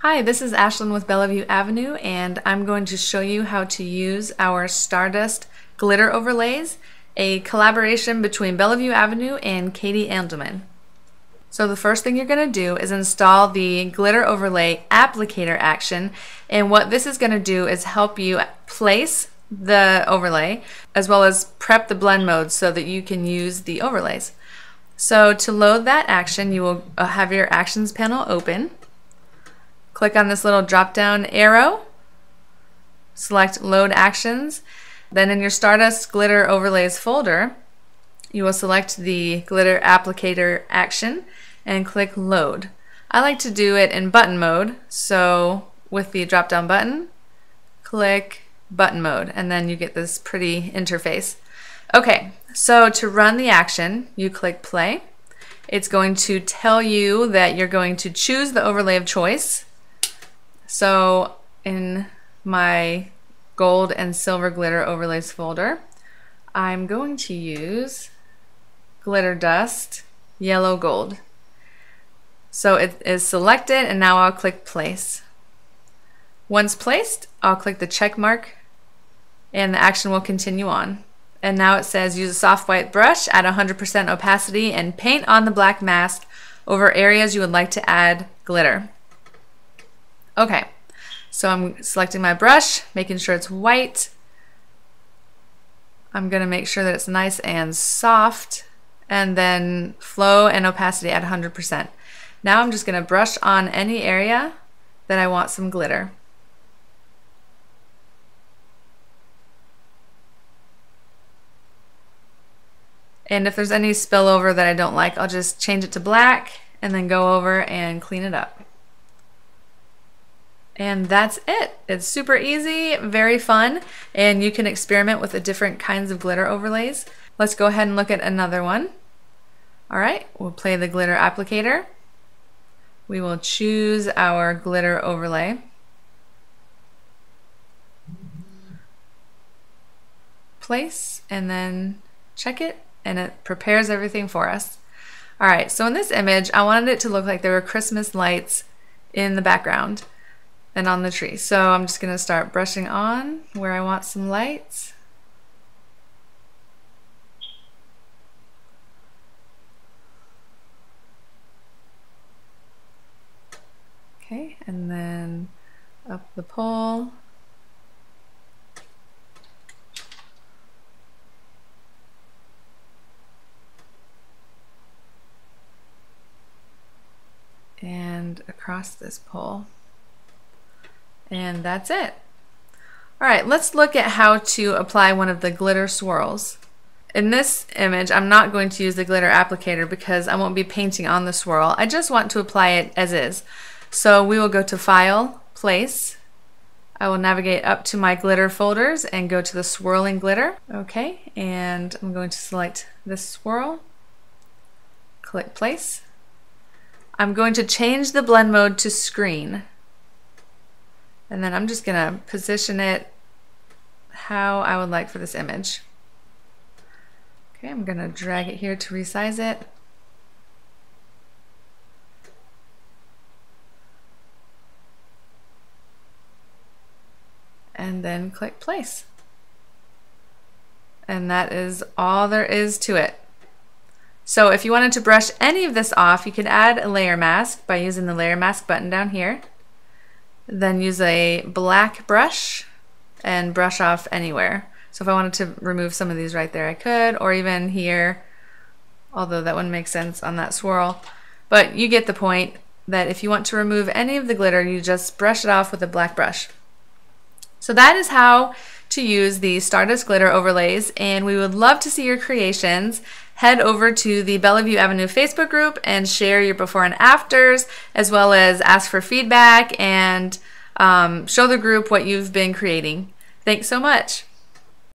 Hi, this is Ashlyn with Bellevue Avenue, and I'm going to show you how to use our Stardust Glitter Overlays, a collaboration between Bellevue Avenue and Katie Andelman. So the first thing you're going to do is install the Glitter Overlay Applicator action, and what this is going to do is help you place the overlay as well as prep the blend mode so that you can use the overlays. So to load that action, you will have your Actions panel open. Click on this little drop-down arrow, select Load Actions. Then in your Stardust Glitter Overlays folder, you will select the Glitter Applicator action and click Load. I like to do it in button mode, so with the drop-down button, click Button Mode, and then you get this pretty interface. Okay, so to run the action, you click Play. It's going to tell you that you're going to choose the overlay of choice. So in my gold and silver glitter overlays folder, I'm going to use glitter dust yellow gold. So it is selected, and now I'll click place. Once placed, I'll click the check mark and the action will continue on. And now it says use a soft white brush at 100% opacity and paint on the black mask over areas you would like to add glitter. Okay, so I'm selecting my brush, making sure it's white. I'm going to make sure that it's nice and soft, and then flow and opacity at 100%. Now I'm just going to brush on any area that I want some glitter. And if there's any spillover that I don't like, I'll just change it to black and then go over and clean it up. And that's it. It's super easy, very fun, and you can experiment with the different kinds of glitter overlays. Let's go ahead and look at another one. All right, we'll play the glitter applicator. We will choose our glitter overlay. Place, and then check it, and it prepares everything for us. All right, so in this image, I wanted it to look like there were Christmas lights in the background and on the tree. So I'm just going to start brushing on where I want some lights. Okay, and then up the pole. And across this pole. And that's it. All right, let's look at how to apply one of the glitter swirls. In this image, I'm not going to use the glitter applicator because I won't be painting on the swirl. I just want to apply it as is. So we will go to File, Place. I will navigate up to my glitter folders and go to the swirling glitter. Okay, and I'm going to select this swirl. Click Place. I'm going to change the blend mode to screen. And then I'm just going to position it how I would like for this image. Okay, I'm going to drag it here to resize it. And then click Place. And that is all there is to it. So if you wanted to brush any of this off, you could add a layer mask by using the layer mask button down here. Then use a black brush and brush off anywhere. So if I wanted to remove some of these right there, I could, or even here, although that wouldn't make sense on that swirl. But you get the point that if you want to remove any of the glitter, you just brush it off with a black brush. So that is how to use the Stardust Glitter Overlays, and we would love to see your creations. Head over to the Bellevue Avenue Facebook group and share your before and afters, as well as ask for feedback and show the group what you've been creating. Thanks so much.